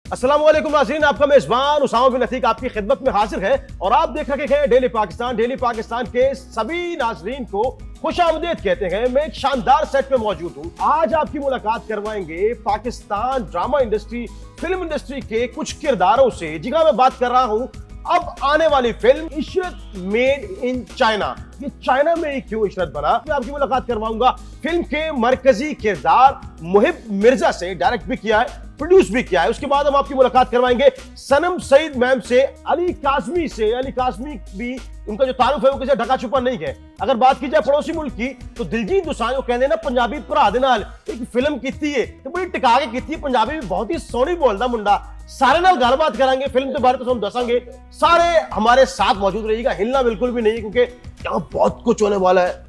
अस्सलाम वालेकुम नाज़रीन, आपका मेजबान उसामा बिन अतीक आपकी खिदमत में हाजिर है और आप देख रहे हैं डेली पाकिस्तान। डेली पाकिस्तान के सभी नाज़रीन को खुशामदीद कहते हैं। मैं एक शानदार सेट पे मौजूद हूँ। आज आपकी मुलाकात करवाएंगे Pakistan drama industry, film industry के कुछ किरदारों से। जी हाँ, मैं बात कर रहा हूँ अब आने वाली film Ishrat made in China. ये चाइना में ही क्यों इशरत बना, मैं आपकी मुलाकात करवाऊंगा फिल्म के मरकजी किरदार मुहिब मिर्जा से। डायरेक्ट भी किया है, प्रोड्यूस भी किया है। उसके बाद हम आपकी मुलाकात करवाएंगे सनम सईद मैम से, अली काज़मी से। अली काज़मी भी, उनका जो तारुफ है वो किसी ढका छुपा नहीं है। अगर बात की जाए पड़ोसी मुल्क की तो दिलजीत दोसांझ को कहते हैं ना पंजाबी भरा दे नाल एक फिल्म की है तो बड़ी टिका के की। पंजाबी भी बहुत ही सोहनी बोलता मुंडा। सारे नाल गलबात करेंगे फिल्म के बारे में, तो हम दसांगे। सारे हमारे साथ मौजूद रहिएगा, हिलना बिल्कुल भी नहीं, क्योंकि यहाँ बहुत कुछ होने वाला है।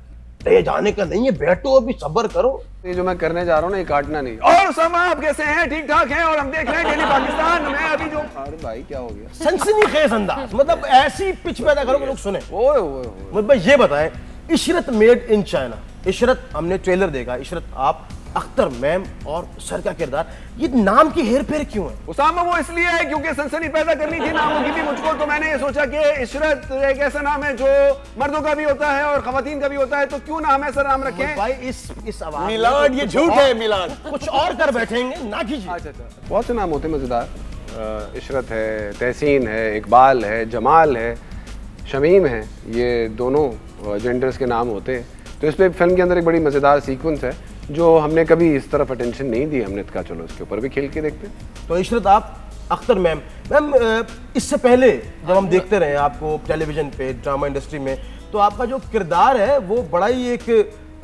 ये जाने का नहीं है, बैठो अभी सब्र करो। ये जो मैं करने जा रहा हूँ ना, ये काटना नहीं। और सब आप कैसे हैं? ठीक ठाक हैं? और हम देख रहे हैं डेली पाकिस्तान। मैं अभी जो, अरे भाई क्या हो गया? सनसनीखेज अंदाज, मतलब ऐसी पिच पैदा करो कि लोग सुने। ओए ओए मतलब ये बताएं, Ishrat made in China. Ishrat, हमने ट्रेलर देखा। इशरत आप, अख्तर मैम और सर का किरदार, ये नाम की हेर फेर क्यों है? उसामा वो इसलिए है क्योंकि सनसनी पैदा करनी थी नामों की भी मुझको, तो मैंने ये सोचा कि इशरत एक ऐसा नाम है जो मर्दों का भी होता है और खवातीन का भी होता है, तो क्यों ना हम ऐसा नाम रखें। भाई इस आवाज मिलाद, ये झूठ है मिलाद। कुछ और कर बैठेंगे ना कीजिए। अच्छा, बहुत से नाम होते हैं मजेदार। इशरत है, तहसीन है, इकबाल है, जमाल है, शमीम है। ये दोनों जेंडर्स के नाम होते हैं। तो इस पे फिल्म के अंदर एक बड़ी मजेदार सीक्वेंस है जो हमने कभी इस तरफ अटेंशन नहीं दी। हमने कहा चलो इसके ऊपर भी खेल के देखते हैं। तो इशरत आप, अख्तर मैम, इससे पहले जब हम देखते रहे आपको टेलीविजन पे ड्रामा इंडस्ट्री में, तो आपका जो किरदार है वो बड़ा ही एक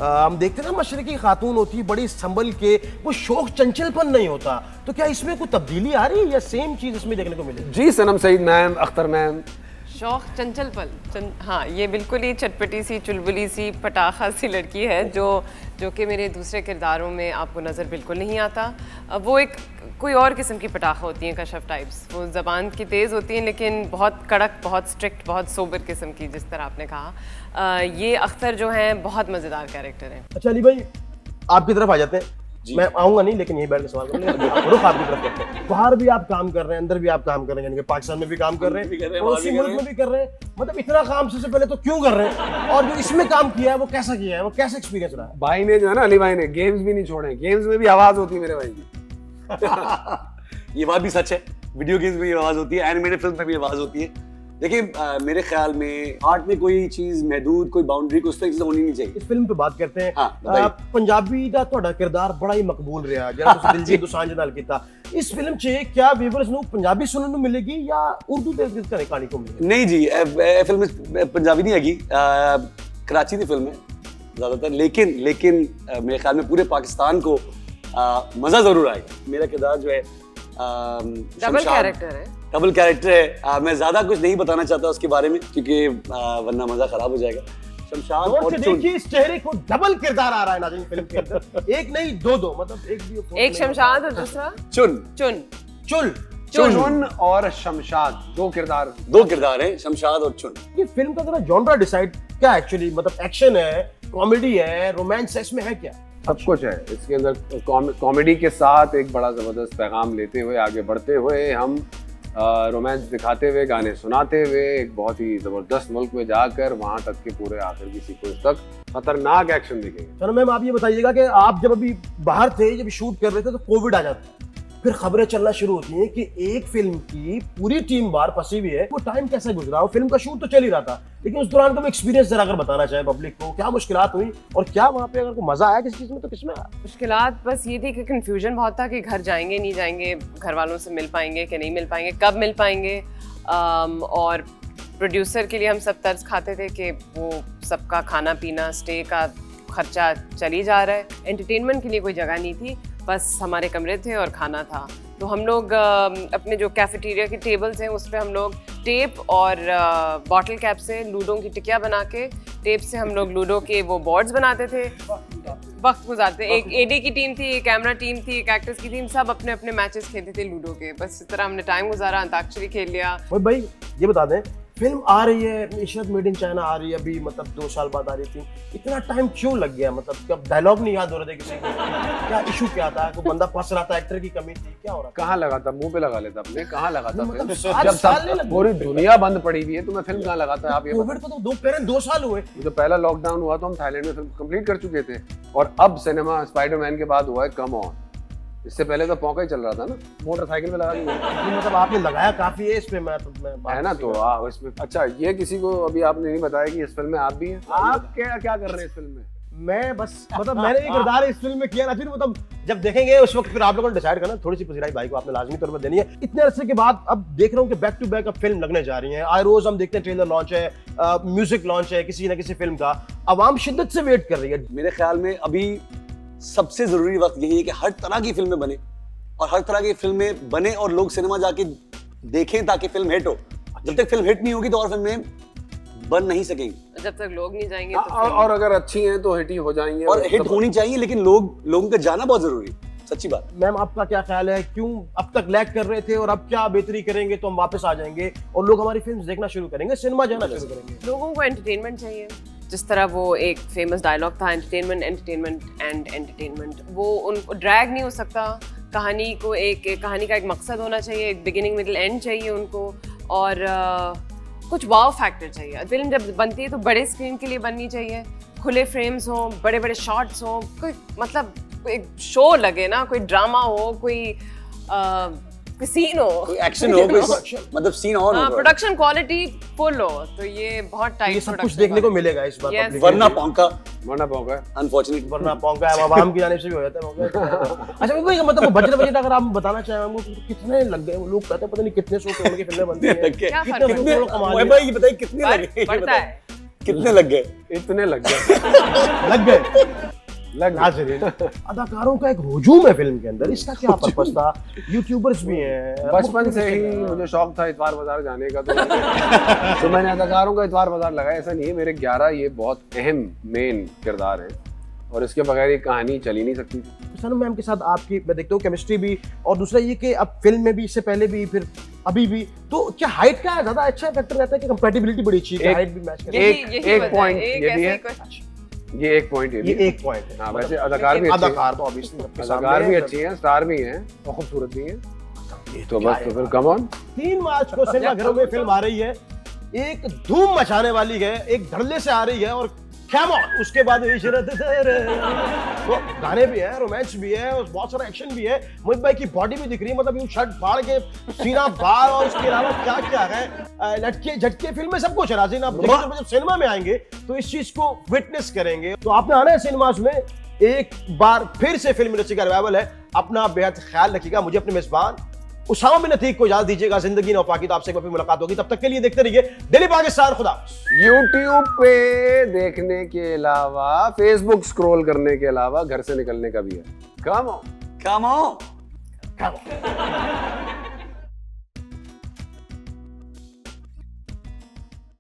हम देखते हैं ना, मशरकी खातून होती है, बड़ी संभल के, वो शौक चंचलपन नहीं होता। तो क्या इसमें कोई तब्दीली आ रही है या सेम चीज इसमें देखने को मिलेगी? जी सनम सईद मैम, अख्तर मैम। शौक चंचलपन, हाँ, ये बिल्कुल ही चटपटी सी, चुलबुली सी, पटाखा सी लड़की है जो कि मेरे दूसरे किरदारों में आपको नज़र बिल्कुल नहीं आता। वो एक कोई और किस्म की पटाखा होती हैं, कशफ टाइप्स। वो ज़बान की तेज़ होती हैं लेकिन बहुत कड़क, बहुत स्ट्रिक्ट, बहुत सोबर किस्म की, जिस तरह आपने कहा। ये अख्तर जो हैं बहुत मज़ेदार कैरेक्टर हैं। अच्छा अली भाई, आपकी तरफ आ जाते हैं। मैं आऊंगा नहीं, लेकिन यही बैठ के सवाल करूंगा। रुख आपकी तरफ करते हैं। बाहर भी आप काम कर रहे हैं, अंदर भी आप काम कर रहे हैं, यानी कि पाकिस्तान में भी काम कर रहे हैं, पड़ोसी मुल्क में भी कर रहे हैं। मतलब इतना काम सबसे पहले तो क्यों कर रहे हैं, और जो इसमें काम किया है वो कैसा किया है, वो कैसा एक्सपीरियंस रहा है? भाई ने जो है ना, अली भाई ने गेम्स भी नहीं छोड़े। गेम्स में भी आवाज होती है मेरे भाई की। ये बात भी सच है, वीडियो गेम्स में भी आवाज होती है, एनिमेटेड फिल्म में भी आवाज होती है। देखिए मेरे ख्याल में आर्ट में कोई चीज महदूद, कोई बाउंड्री, कोई उस तरह की चीज होनी नहीं चाहिए। इस फिल्म पे बात करते हैं। हाँ, पंजाबी का ਤੁਹਾਡਾ किरदार बड़ा ही मकबूल रहा जरा ਤੁਸੀਂ ਦਿਲਜੀਤ ਦੋਸਾਂਝ ਨਾਲ ਕੀਤਾ। इस फिल्म च क्या व्यूअर्स ਨੂੰ पंजाबी सुनने ਨੂੰ मिलेगी या उर्दू ਦੇ ਵਿੱਚ ਘਰੇ ਕਹਾਣੀ को मिलेगी? नहीं जी, फिल्म पंजाबी नहीं हैगी, कराची की फिल्म है ज्यादातर, लेकिन मेरे ख्याल में पूरे पाकिस्तान को मजा जरूर आएगा। मेरा किरदार जो है डबल कैरेक्टर है। मैं ज्यादा कुछ नहीं बताना चाहता उसके बारे में, क्योंकि वरना मजा खराब हो जाएगा। शमशाद और चुन, देखिए इस चेहरे को डबल किरदार आ रहा है नाज़रीन फिल्म के अंदर। एक नहीं दो, मतलब एक शमशाद और दूसरा चुन और शमशाद, दो किरदार हैं, शमशाद और चुन। ये फिल्म का जरा जॉनरा डिसाइड क्या एक्चुअली, मतलब एक्शन है, कॉमेडी है, रोमांस है, इसमें है क्या? सब कुछ है इसके अंदर। कॉमेडी के साथ एक बड़ा जबरदस्त पैगाम लेते हुए आगे बढ़ते हुए, हम रोमांस दिखाते हुए, गाने सुनाते हुए, एक बहुत ही जबरदस्त मुल्क में जाकर वहां तक के पूरे आखिर की सीक्वेंस तक खतरनाक एक्शन दिखेंगे। चलो मैम, आप ये बताइएगा कि आप जब अभी बाहर थे, जब शूट कर रहे थे, तो कोविड आ जाता है, फिर खबरें चलना शुरू होती हैं कि एक फिल्म की पूरी टीम बाहर फंसी हुई है। वो टाइम कैसा गुजरा? वो फिल्म का शूट तो चल ही रहा था, लेकिन उस दौरान का एक्सपीरियंस जरा अगर बताना चाहे पब्लिक को, क्या मुश्किलात हुई और क्या वहाँ पे अगर को मजा आया किसी चीज में, तो किसमें आया? मुश्किलात बस ये थी कि कंफ्यूजन बहुत था कि घर जाएंगे नहीं जाएंगे, घर वालों से मिल पाएंगे कि नहीं मिल पाएंगे, कब मिल पाएंगे। और प्रोड्यूसर के लिए हम सब तर्ज खाते थे कि वो सबका खाना पीना, स्टे का खर्चा चली जा रहा है। एंटरटेनमेंट के लिए कोई जगह नहीं थी, बस हमारे कमरे थे और खाना था। तो हम लोग अपने जो कैफेटेरिया की टेबल्स हैं उस पर हम लोग टेप और बॉटल कैप से लूडो की टिकिया बना के, टेप से हम लोग लूडो के वो बोर्ड्स बनाते थे, वक्त गुजारते। एक एडी की टीम थी, एक कैमरा टीम थी, एक एक्टर्स की टीम, सब अपने अपने मैचेस खेलते थे लूडो के। बस इस तरह हमने टाइम गुजारा, अंताक्षरी खेल लिया। भाई ये बता दें, फिल्म आ रही है, इशरत मेड इन चाइना आ रही है अभी, मतलब 2 साल बाद आ रही थी, इतना टाइम क्यों लग गया? मतलब क्या डायलॉग नहीं याद हो रहे थे किसी को? क्या इशू क्या था? कोई बंदा फंस रहा था, एक्टर की कमी थी, क्या हो रहा था? कहाँ लगा था? मुंह पे लगा लेता अपने, कहाँ लगा था? मतलब फिल्म? 7 जब साल नहीं लगे। पूरी दुनिया बंद पड़ी हुई है तो मैं फिल्म कहाँ लगाता है? आप ये कोविड को तो 2 साल हुए। जो पहला लॉकडाउन हुआ तो हम थाईलैंड में फिल्म कंप्लीट कर चुके थे, और अब सिनेमा स्पाइडरमैन के बाद हुआ है कम ऑन। इससे पहले तो पौका ही चल रहा था ना, मोटरसाइकिल पे लगा दी। मतलब आपने लगाया काफी है इसमें, मैं है ना, तो इसमें अच्छा ये किसी को अभी आपने नहीं बताया कि इस फिल्म में आप भी हैं। आप क्या क्या कर रहे हैं इस फिल्म में? मैं बस मतलब मैंने एक किरदार इस फिल्म में किया ना, फिर मतलब जब देखेंगे उस वक्त फिर आप लोगों ने डिसाइड करना। थोड़ी सी पसीराई भाई को आपने लाजमी तौर पर देनी है। इतने अरसे के बाद अब देख रहा हूँ कि बैक टू बैक अब फिल्म लगने जा रही है। आए रोज हम देखते हैं ट्रेलर लॉन्च है, म्यूजिक लॉन्च है किसी ना किसी फिल्म का, आवाम शिद्दत से वेट कर रही है। मेरे ख्याल में अभी सबसे जरूरी वक्त यही है कि हर तरह की फिल्में बने, और हर तरह की फिल्में बने और लोग सिनेमा जाके देखें ताकि फिल्म हिट हो। जब तक फिल्म हिट नहीं होगी तो और फिल्में बन नहीं सकेंगी। जब तक लोग नहीं जाएंगे तो और अगर अच्छी हैं तो हिट ही हो जाएंगी, और हिट होनी चाहिए, लेकिन लोगों का जाना बहुत जरूरी है। सच्ची बात। मैम आपका क्या ख्याल है, क्यों अब तक लैग कर रहे थे और अब क्या बेहतरी करेंगे तो हम वापस आ जाएंगे और लोग हमारी फिल्म देखना शुरू करेंगे, सिनेमा जाना शुरू करेंगे? लोगों को एंटरटेनमेंट चाहिए। जिस तरह वो एक फेमस डायलॉग था, एंटरटेनमेंट एंटरटेनमेंट एंड एंटरटेनमेंट, वो उनको ड्रैग नहीं हो सकता। कहानी का एक मकसद होना चाहिए, एक बिगिनिंग मिडिल एंड चाहिए उनको, और कुछ वाव फैक्टर चाहिए। फिल्म जब बनती है तो बड़े स्क्रीन के लिए बननी चाहिए, खुले फ्रेम्स हों, बड़े बड़े शॉट्स हों, कोई मतलब एक शो लगे ना, कोई ड्रामा हो, कोई सीन हो, कोई एक्शन हो, कोई मतलब सीन और हो, प्रोडक्शन क्वालिटी फुल हो। तो ये बहुत टाइट ये सब कुछ देखने को मिलेगा इस बार। Yes. वरना पौंका अनफॉर्चुनेट, वरना पौंका है, आवाम की जानिब से भी हो जाता है। अच्छा कोई मतलब वो बजट अगर आप बताना चाहें हमको कितने लग गए? वो लोग कहते हैं पता नहीं कितने सौ करोड़ की फिल्में बनती हैं, कितने भाई बताइए कितने लगे? पड़ता है कितने लग गए? इतने लग गए नाज़रीन, अदाकारों का एक हुजूम है फिल्म के अंदर, इसका क्या पर्पस था? यूट्यूबर्स भी हैं। बचपन से ही मुझे शौक था इतवार बाजार जाने का, तो मैंने अदाकारों का इतवार बाजार लगाया। ऐसा नहीं है, मेरे 11 ये बहुत अहम मेन किरदार हैं और इसके बगैर ये कहानी चल ही नहीं सकती थी। सनम मैम के साथ आपकी मैं देखता हूँ केमिस्ट्री भी, और दूसरा ये कि अब फिल्म में भी, इससे पहले भी, फिर अभी भी, तो क्या हाइट का ज्यादा अच्छा फैक्टर रहता है कि कंपैटिबिलिटी बड़ी अच्छी है, हाइट भी मैच करती है? एक पॉइंट ये भी है, ये एक पॉइंट ये एक पॉइंट है। हाँ, वैसे अदाकार भी अदाकार तो ऑब्वियसली अदाकार भी अच्छी हैं, स्टार भी हैं और खूबसूरत भी हैं। तो बस तो फिर कम ऑन। 3 मार्च को सिनेमाघरों में फिल्म आ रही है, एक धूम मचाने वाली है, एक धड़ल्ले से आ रही है, और कम ऑन उसके बाद इशरत तो गाने भी है, रोमांस भी है, और बहुत सारा एक्शन भी है। मोहित भाई की बॉडी भी दिख रही है, मतलब यूं शर्ट फाड़ के सीना बार, और उसके अलावा क्या क्या है, लटके झटके, फिल्म में सब कुछ है। राजीन आप जब सिनेमा में आएंगे तो इस चीज को विटनेस करेंगे। तो आपने आना है सिनेमास में, एक बार फिर से फिल्म इंडस्ट्री का रिवाइवल है। अपना बेहद ख्याल रखिएगा, मुझे अपने मेजबान उसामा बिन अतीक को इजाजत दीजिएगा। जिंदगी नौपाकी, तो आपसे एक बार फिर मुलाकात होगी, तब तक के लिए देखते रहिए डेली पाकिस्तान। खुदा। YouTube पे देखने के अलावा, Facebook स्क्रॉल करने के अलावा घर से निकलने का भी है। Come on. Come on.